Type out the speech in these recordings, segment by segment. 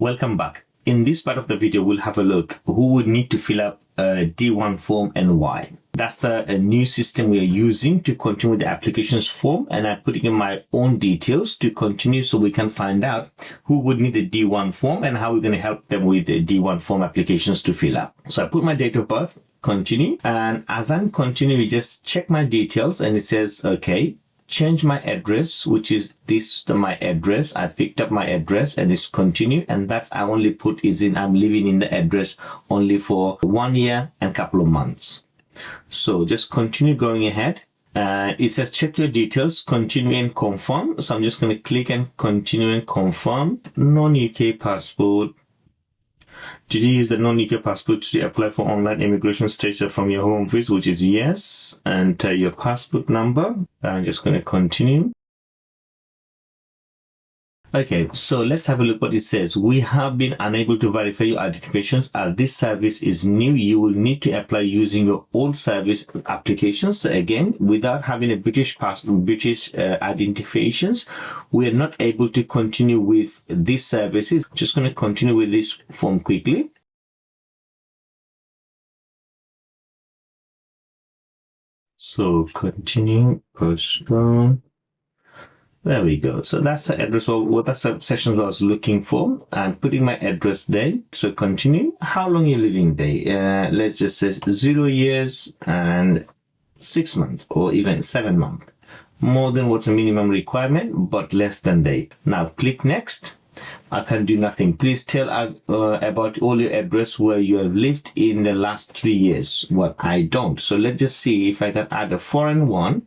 Welcome back. In this part of the video, we'll have a look who would need to fill up a D1 form and why. That's a new system we are using to continue with the applications form, and I'm putting in my own details to continue so we can find out who would need the D1 form and how we're going to help them with the D1 form applications to fill up. So I put my date of birth, continue, and as I'm continuing, just check my details and it says, okay, change my address, which is my address. I picked up my address and it's continue, and that's I only put is in I'm living in the address only for 1 year and a couple of months. So just continue going ahead. It says check your details, continue and confirm. So I'm just going to click and continue and confirm. Non-UK passport. Did you use the non-UK passport to apply for online immigration status from your home office, which is yes. Enter your passport number. I'm just going to continue. Okay, so let's have a look what it says. We have been unable to verify your identifications as this service is new. You will need to apply using your old service applications. So again, without having a British passport, British identifications, we are not able to continue with these services. Just going to continue with this form quickly. So continue, postpone. There we go. So that's the address, or that's the session I was looking for. I'm putting my address there. So continue. How long are you living there? Let's just say 0 years and 6 months or even 7 months. More than what's the minimum requirement, but less than that. Now click next. I can do nothing. Please tell us about all your address where you have lived in the last 3 years. Well, I don't. So let's just see if I can add a foreign one.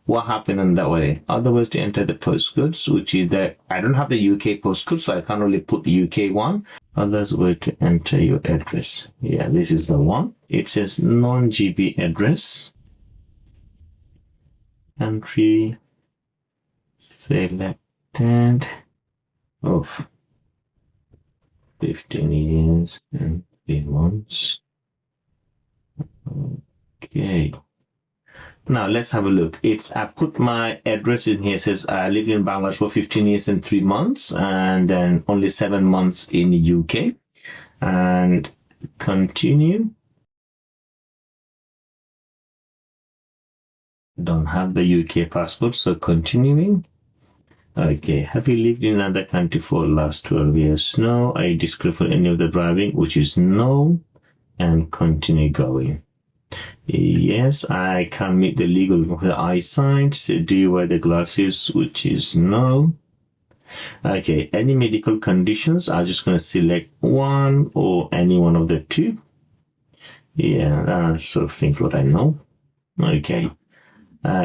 What happened in that way? Otherwise, to enter the postcodes, which is that I don't have the UK postcode, so I can't really put the UK one. Others way to enter your address. Yeah, this is the one. It says non-GB address. Country selected of 15 years and 3 months. Okay. Now let's have a look. I put my address in here. It says I lived in Bangladesh for 15 years and 3 months, and then only 7 months in the UK. And continue. Don't have the UK passport, so continuing. Okay. Have you lived in another country for the last 12 years? No. Are you disqualified for any of the driving? Which is no. And continue going. Yes, I can meet the legal for the eyesight. So do you wear the glasses? Which is no. Okay, any medical conditions? I'm just going to select one or any one of the two. Yeah, so think what I know. Okay.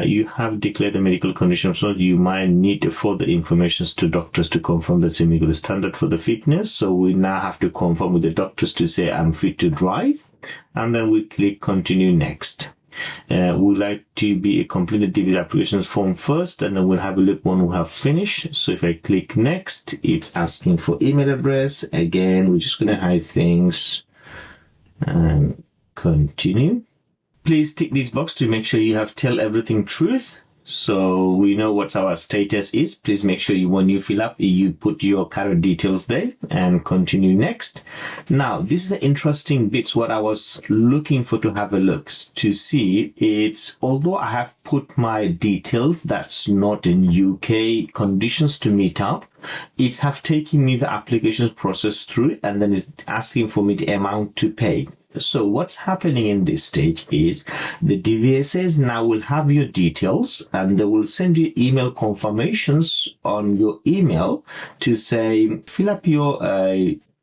You have declared the medical condition, so you might need further information to doctors to confirm that's a medical standard for the fitness. So we now have to confirm with the doctors to say I'm fit to drive. And then we click continue next. We'd like to be a completed DVLA applications form first, and then we'll have a look when we have finished. So if I click next, it's asking for email address. Again, we're just going to hide things and continue. Please tick this box to make sure you have tell everything truth. So we know what our status is. Please make sure when you fill up, you put your current details there and continue next. Now, this is the interesting bits what I was looking for to have a look to see. It's although I have put my details that's not in UK conditions to meet up, it's have taken me the application process through, and then it's asking for me the amount to pay. So what's happening in this stage is the DVSAs now will have your details, and they will send you email confirmations on your email to say, fill up your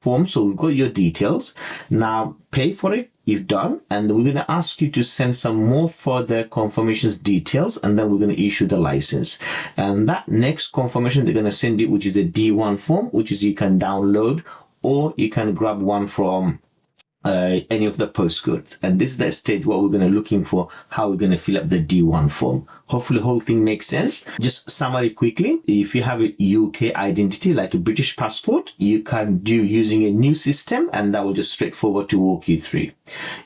form. So we've got your details. Now pay for it if done. And we're going to ask you to send some more further confirmations details, and then we're going to issue the license. And that next confirmation they're going to send you, which is a D1 form, which is you can download, or you can grab one from any of the postcodes. And this is the stage what we're going to looking for, how we're going to fill up the D1 form. Hopefully the whole thing makes sense. Just summary quickly. If you have a UK identity, like a British passport, you can do using a new system, and that will just straightforward to walk you through.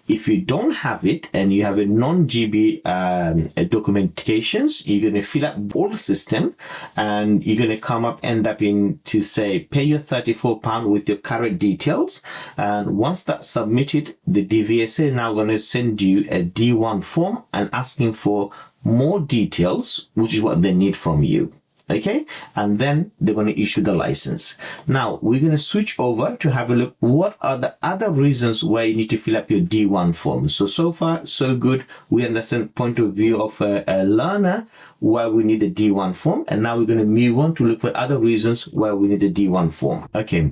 If you don't have it and you have a non-GB documentations, you're going to fill up the old system, and you're going to end up in to say, pay your £34 with your current details. And once that's submitted, the DVSA now going to send you a D1 form and asking for more details, which is what they need from you. Okay, and then they're going to issue the license. Now we're going to switch over to have a look what are the other reasons why you need to fill up your D1 form. So far so good. We understand point of view of a learner why we need the D1 form, and now we're going to move on to look for other reasons why we need the D1 form. Okay,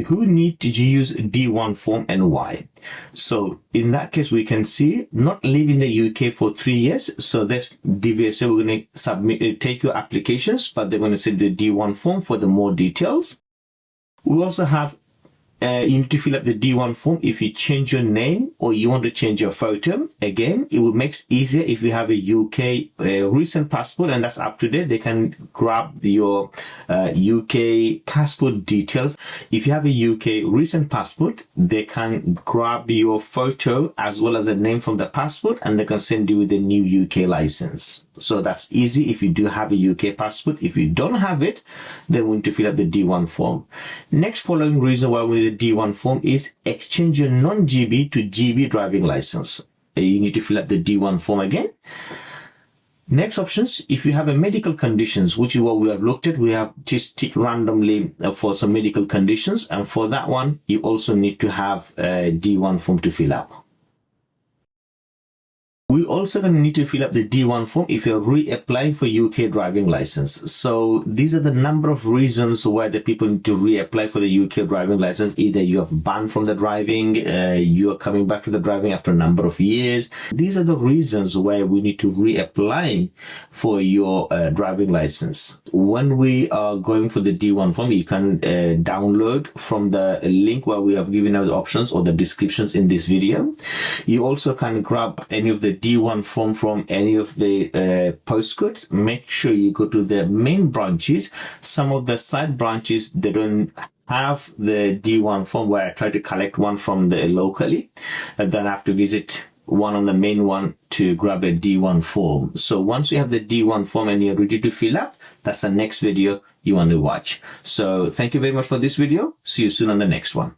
who need to use D1 form and why? So in that case, we can see not living in the UK for 3 years. So this DVSA, we're going to submit, take your applications, but they're going to send the D1 form for the more details. We also have you need to fill up the D1 form if you change your name or you want to change your photo. Again, it will make it easier if you have a UK recent passport and that's up to date. They can grab your UK passport details. If you have a UK recent passport, they can grab your photo as well as a name from the passport, and they can send you the new UK license. So that's easy if you do have a UK passport. If you don't have it, then we need to fill up the D1 form. Next following reason why we need the D1 form is exchange your non-GB to GB driving license. You need to fill up the D1 form again. Next options, if you have a medical conditions, which is what we have looked at, we have just ticked randomly for some medical conditions, and for that one, you also need to have a D1 form to fill up. We also going to need to fill up the D1 form if you're reapplying for UK driving license. So these are the number of reasons why the people need to reapply for the UK driving license. Either you have banned from the driving, you are coming back to the driving after a number of years. These are the reasons why we need to reapply for your driving license. When we are going for the D1 form, you can download from the link where we have given out the options or the descriptions in this video. You also can grab any of the D1 form from any of the postcodes. Make sure you go to the main branches. Some of the side branches, they don't have the D1 form, where I try to collect one from the locally, and then I have to visit one on the main one to grab a D1 form. So once you have the D1 form and you're ready to fill up, that's the next video you want to watch. So thank you very much for this video. See you soon on the next one.